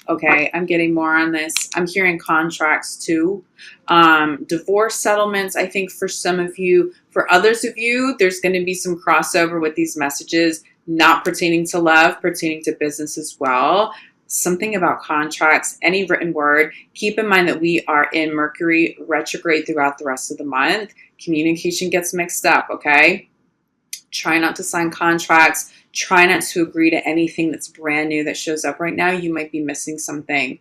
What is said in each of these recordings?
Okay, I'm getting more on this. I'm hearing contracts too. Divorce settlements, I think for some of you. For others of you, there's going to be some crossover with these messages, not pertaining to love, pertaining to business as well. Something about contracts, any written word. Keep in mind that we are in Mercury retrograde throughout the rest of the month. Communication gets mixed up, okay? Try not to sign contracts. Try not to agree to anything that's brand new that shows up right now. You might be missing something.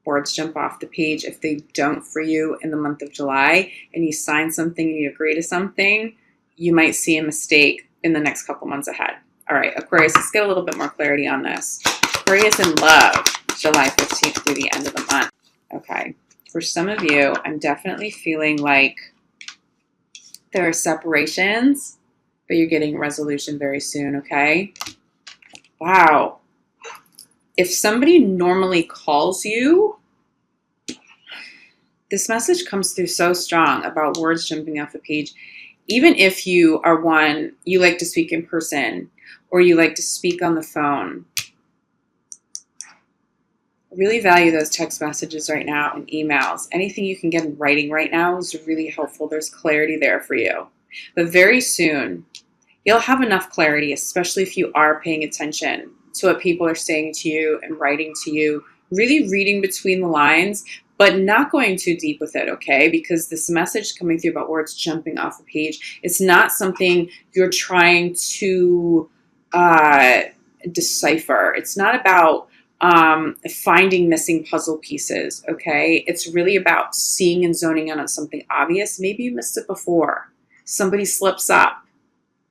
Words jump off the page. If they don't for you in the month of July and you sign something and you agree to something, you might see a mistake in the next couple months ahead. All right, Aquarius, let's get a little bit more clarity on this. Aquarius in love, July 15th through the end of the month. Okay, for some of you, I'm definitely feeling like there are separations, but you're getting resolution very soon, okay? Wow. If somebody normally calls you, this message comes through so strong about words jumping off the page. Even if you are one, you like to speak in person or you like to speak on the phone, really value those text messages right now and emails. Anything you can get in writing right now is really helpful. There's clarity there for you. But very soon, you'll have enough clarity, especially if you are paying attention to what people are saying to you and writing to you, really reading between the lines, but not going too deep with it, okay? Because this message coming through about words jumping off the page, it's not something you're trying to decipher. It's not about finding missing puzzle pieces, okay? It's really about seeing and zoning in on something obvious. Maybe you missed it before. Somebody slips up.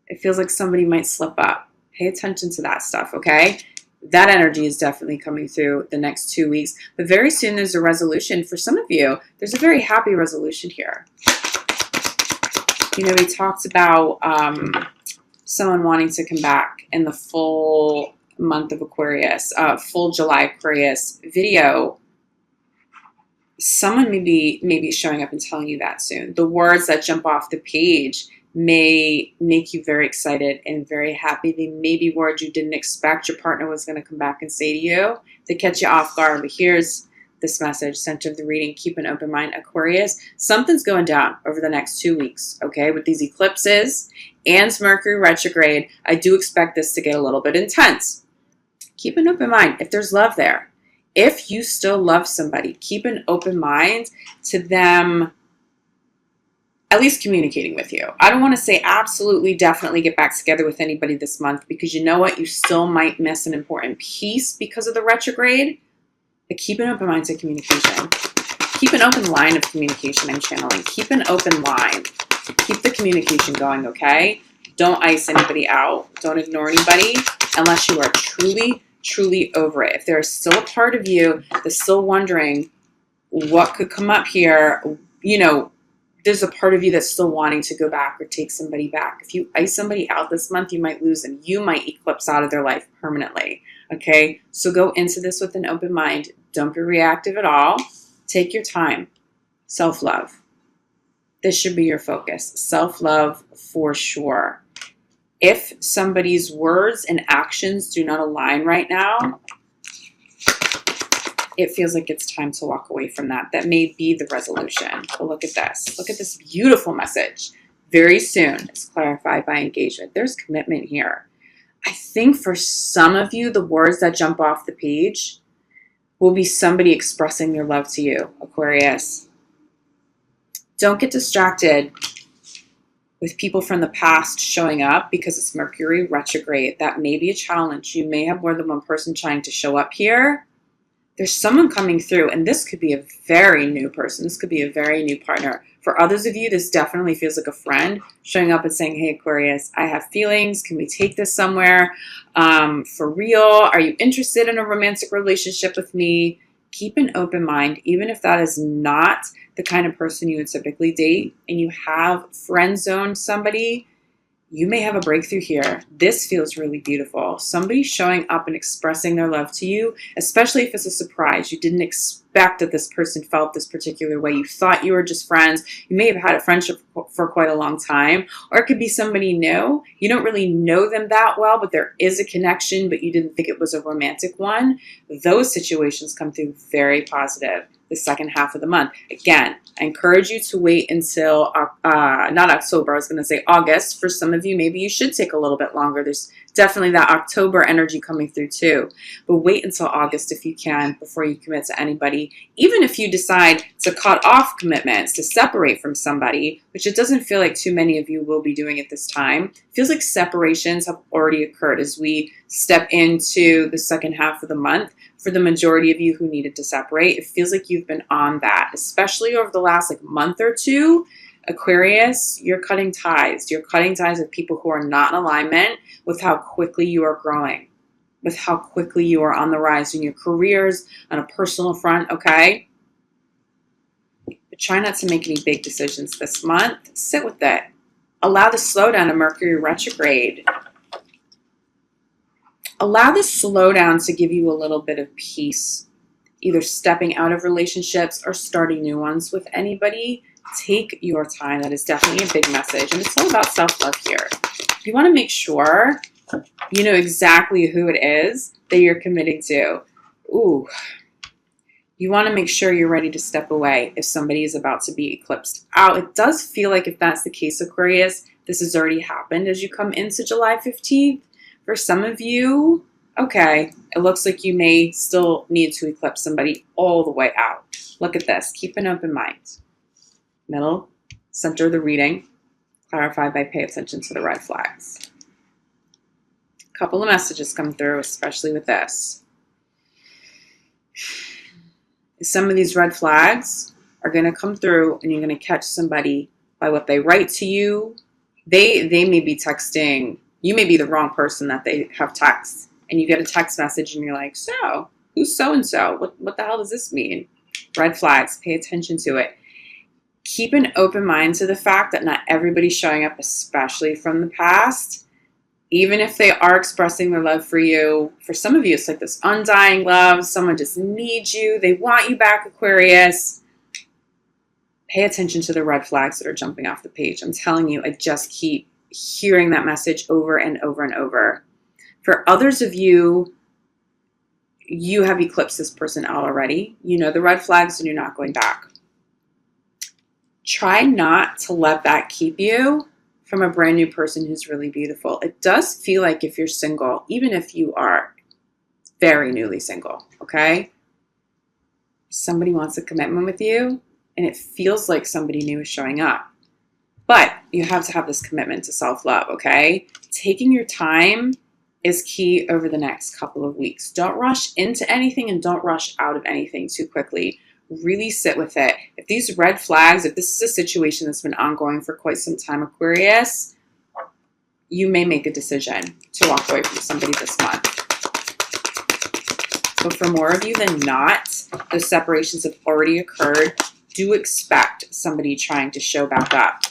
It feels like somebody might slip up. Pay attention to that stuff, okay? That energy is definitely coming through the next 2 weeks. But very soon there's a resolution. For some of you, there's a very happy resolution here. You know, we talked about someone wanting to come back in the full month of Aquarius, full July Aquarius video. Someone may be showing up and telling you that soon. The words that jump off the page may make you very excited and very happy. They may be words you didn't expect your partner was going to come back and say to you to catch you off guard. But here's this message, center of the reading. Keep an open mind, Aquarius. Something's going down over the next 2 weeks, okay? With these eclipses and Mercury retrograde, I do expect this to get a little bit intense. Keep an open mind if there's love there. If you still love somebody, keep an open mind to them at least communicating with you. I don't want to say absolutely, definitely get back together with anybody this month, because you know what? You still might miss an important piece because of the retrograde. But keep an open mind to communication. Keep an open line of communication I'm channeling. Keep an open line. Keep the communication going, okay? Don't ice anybody out. Don't ignore anybody unless you are truly, truly over it. If there is still a part of you that's still wondering what could come up here, you know, there's a part of you that's still wanting to go back or take somebody back. If you ice somebody out this month, you might lose them. You might eclipse out of their life permanently, okay? So go into this with an open mind. Don't be reactive at all. Take your time. Self-love. This should be your focus. Self-love for sure. If somebody's words and actions do not align right now, it feels like it's time to walk away from that. That may be the resolution. But look at this. Look at this beautiful message. Very soon, it's clarified by engagement. There's commitment here. I think for some of you, the words that jump off the page will be somebody expressing their love to you, Aquarius. Don't get distracted with people from the past showing up because it's Mercury retrograde. That may be a challenge. You may have more than one person trying to show up here. There's someone coming through, and this could be a very new person. This could be a very new partner. For others of you, this definitely feels like a friend showing up and saying, hey, Aquarius, I have feelings. Can we take this somewhere? For real? Are you interested in a romantic relationship with me? Keep an open mind, even if that is not the kind of person you would typically date and you have friend zoned somebody. You may have a breakthrough here. This feels really beautiful. Somebody showing up and expressing their love to you, especially if it's a surprise. You didn't expect that this person felt this particular way. You thought you were just friends. You may have had a friendship for quite a long time, or it could be somebody new. You don't really know them that well, but there is a connection, but you didn't think it was a romantic one. Those situations come through very positive the second half of the month. Again, I encourage you to wait until, not October, I was going to say August. For some of you, maybe you should take a little bit longer. There's definitely that October energy coming through too. But wait until August if you can before you commit to anybody. Even if you decide to cut off commitments, to separate from somebody, which it doesn't feel like too many of you will be doing at this time. It feels like separations have already occurred as we step into the second half of the month. For the majority of you who needed to separate, it feels like you've been on that, especially over the last month or two. Aquarius, you're cutting ties. You're cutting ties with people who are not in alignment with how quickly you are growing, with how quickly you are on the rise in your careers, on a personal front, okay? But try not to make any big decisions this month. Sit with it. Allow the slowdown of Mercury retrograde. Allow the slowdown to give you a little bit of peace, either stepping out of relationships or starting new ones with anybody. Take your time. That is definitely a big message. And it's all about self-love here. You want to make sure you know exactly who it is that you're committing to. Ooh. You want to make sure you're ready to step away if somebody is about to be eclipsed out. It does feel like if that's the case, Aquarius, this has already happened as you come into July 15th. For some of you, okay, it looks like you may still need to eclipse somebody all the way out. Look at this. Keep an open mind. Middle, center of the reading. Clarify by pay attention to the red flags. A couple of messages come through, especially with this. Some of these red flags are going to come through and you're going to catch somebody by what they write to you. They may be texting. You may be the wrong person that they have text, and you get a text message and you're like, so, who's so-and-so? What the hell does this mean? Red flags, pay attention to it. Keep an open mind to the fact that not everybody's showing up, especially from the past. Even if they are expressing their love for you, for some of you, it's like this undying love. Someone just needs you. They want you back, Aquarius. Pay attention to the red flags that are jumping off the page. I'm telling you, I just keep hearing that message over and over and over. For others of you, you have eclipsed this person out already. You know the red flags and you're not going back. Try not to let that keep you from a brand new person who's really beautiful. It does feel like if you're single, even if you are very newly single, okay? Somebody wants a commitment with you and it feels like somebody new is showing up. But you have to have this commitment to self-love, okay? Taking your time is key over the next couple of weeks. Don't rush into anything and don't rush out of anything too quickly. Really sit with it. If these red flags, if this is a situation that's been ongoing for quite some time, Aquarius, you may make a decision to walk away from somebody this month. But for more of you than not, those separations have already occurred. Do expect somebody trying to show back up.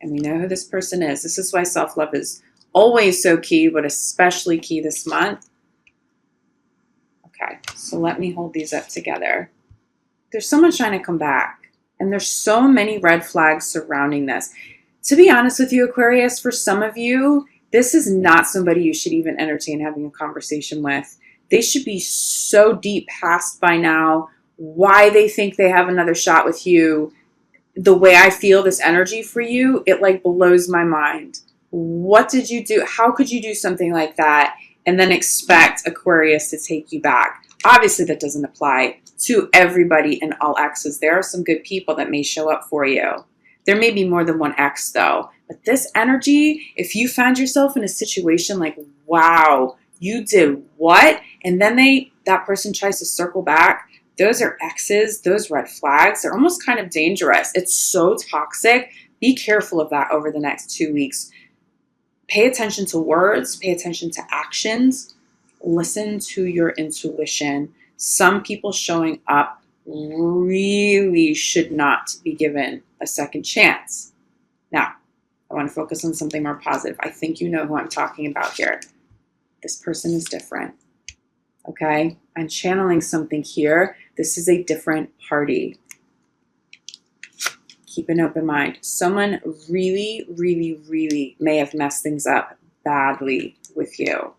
And we know who this person is. This is why self-love is always so key, but especially key this month. Okay, so let me hold these up together. There's someone trying to come back, and there's so many red flags surrounding this. To be honest with you, Aquarius, for some of you, this is not somebody you should even entertain having a conversation with. They should be so deep past by now why they think they have another shot with you. The way I feel this energy for you, it blows my mind. What did you do? How could you do something like that and then expect Aquarius to take you back? Obviously, that doesn't apply to everybody and all exes. There are some good people that may show up for you. There may be more than one ex, though. But this energy, if you found yourself in a situation like, wow, you did what? And then that person tries to circle back. Those are exes, those red flags. They're almost kind of dangerous. It's so toxic. Be careful of that over the next 2 weeks. Pay attention to words, pay attention to actions, listen to your intuition. Some people showing up really should not be given a second chance. Now, I want to focus on something more positive. I think you know who I'm talking about here. This person is different. Okay? I'm channeling something here. This is a different party. Keep an open mind. Someone really, really, really may have messed things up badly with you.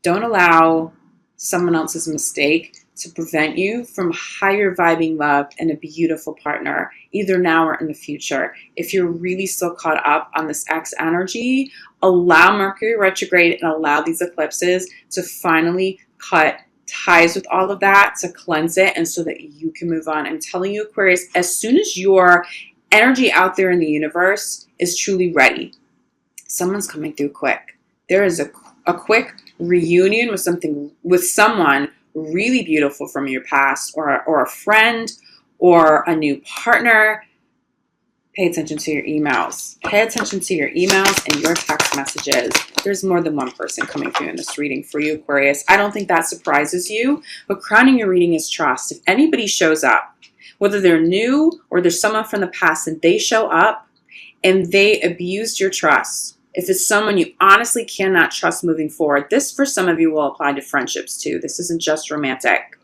Don't allow someone else's mistake to prevent you from higher vibing love and a beautiful partner, either now or in the future. If you're really still caught up on this X energy, allow Mercury retrograde and allow these eclipses to finally cut ties with all of that, to cleanse it, and so that you can move on. I'm telling you, Aquarius, as soon as your energy out there in the universe is truly ready, someone's coming through quick. There is a quick reunion with someone really beautiful from your past, or a friend, or a new partner. Pay attention to your emails. Pay attention to your emails and your text messages. There's more than one person coming through in this reading for you, Aquarius. I don't think that surprises you, but crowning your reading is trust. If anybody shows up, whether they're new or there's someone from the past, and they show up and they abused your trust, if it's someone you honestly cannot trust moving forward, this for some of you will apply to friendships too. This isn't just romantic.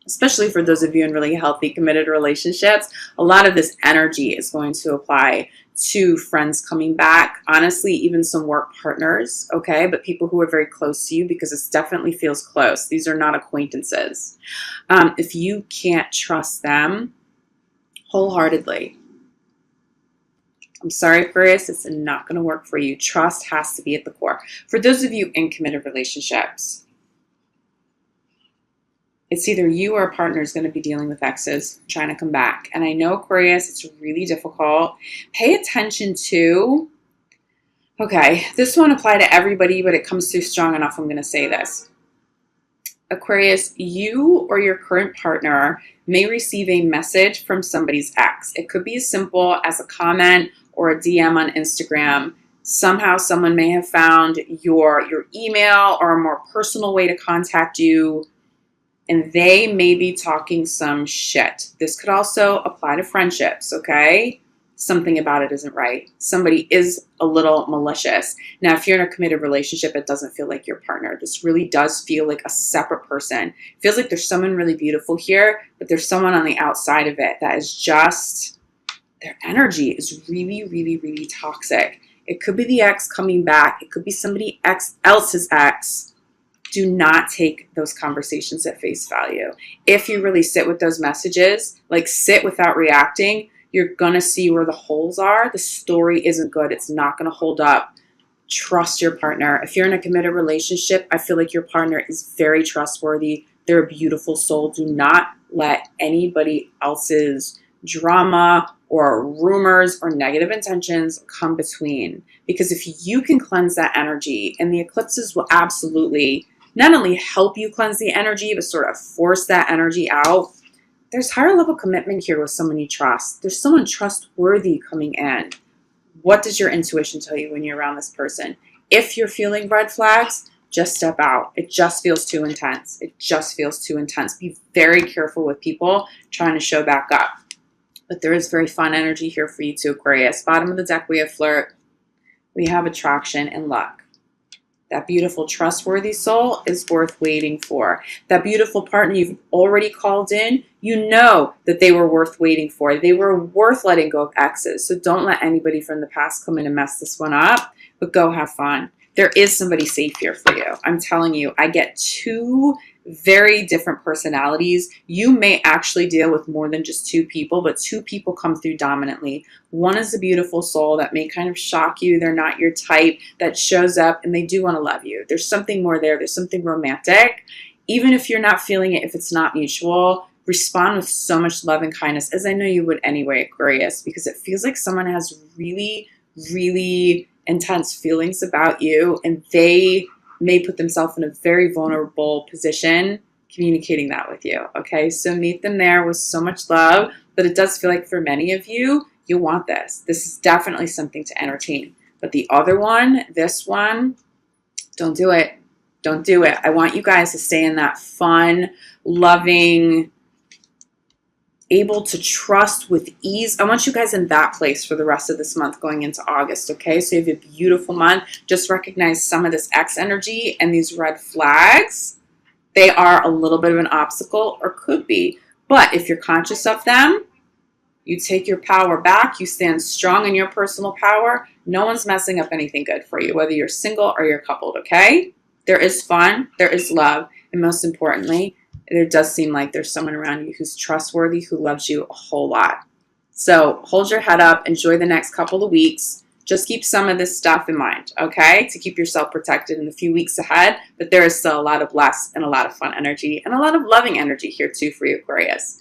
Especially for those of you in really healthy, committed relationships, a lot of this energy is going to apply to friends coming back. Honestly, even some work partners, okay? But people who are very close to you, because it definitely feels close. These are not acquaintances. If you can't trust them wholeheartedly, I'm sorry, Aquarius, it's not going to work for you. Trust has to be at the core. For those of you in committed relationships, it's either you or a partner is going to be dealing with exes trying to come back. And I know, Aquarius, it's really difficult. Pay attention to, okay, this won't apply to everybody, but it comes through strong enough. I'm going to say this. Aquarius, you or your current partner may receive a message from somebody's ex. It could be as simple as a comment or a DM on Instagram. Somehow someone may have found your email or a more personal way to contact you, and they may be talking some shit. This could also apply to friendships, okay? Something about it isn't right. Somebody is a little malicious. Now, if you're in a committed relationship, it doesn't feel like your partner. This really does feel like a separate person. It feels like there's someone really beautiful here, but there's someone on the outside of it that is just, their energy is really, really, really toxic. It could be the ex coming back. It could be somebody else's ex. Do not take those conversations at face value. If you really sit with those messages, like sit without reacting, you're going to see where the holes are. The story isn't good. It's not going to hold up. Trust your partner. If you're in a committed relationship, I feel like your partner is very trustworthy. They're a beautiful soul. Do not let anybody else's drama or rumors or negative intentions come between. Because if you can cleanse that energy, and the eclipses will absolutely not only help you cleanse the energy, but sort of force that energy out. There's higher level commitment here with someone you trust. There's someone trustworthy coming in. What does your intuition tell you when you're around this person? If you're feeling red flags, just step out. It just feels too intense. It just feels too intense. Be very careful with people trying to show back up. But there is very fun energy here for you too, Aquarius. Bottom of the deck, we have flirt. We have attraction and luck. That beautiful, trustworthy soul is worth waiting for. That beautiful partner you've already called in, you know that they were worth waiting for. They were worth letting go of exes. So don't let anybody from the past come in and mess this one up, but go have fun. There is somebody safe here for you. I'm telling you, I get two very different personalities. You may actually deal with more than just two people, but two people come through dominantly. One is a beautiful soul that may kind of shock you. They're not your type, that shows up and they do want to love you. There's something more there. There's something romantic. Even if you're not feeling it, if it's not mutual, respond with so much love and kindness, as I know you would anyway, Aquarius, because it feels like someone has really, really intense feelings about you, and they may put themselves in a very vulnerable position communicating that with you. Okay, so meet them there with so much love, but it does feel like for many of you, you want this. This is definitely something to entertain. But the other one, this one, don't do it. Don't do it. I want you guys to stay in that fun, loving able to trust with ease. I want you guys in that place for the rest of this month going into August, okay? So you have a beautiful month. Just recognize some of this X energy and these red flags. They are a little bit of an obstacle, or could be. But if you're conscious of them, you take your power back, you stand strong in your personal power, no one's messing up anything good for you, whether you're single or you're coupled, okay? There is fun, there is love, and most importantly, it does seem like there's someone around you who's trustworthy, who loves you a whole lot. So hold your head up, enjoy the next couple of weeks. Just keep some of this stuff in mind, okay? To keep yourself protected in the few weeks ahead. But there is still a lot of blessed and a lot of fun energy and a lot of loving energy here too for you, Aquarius.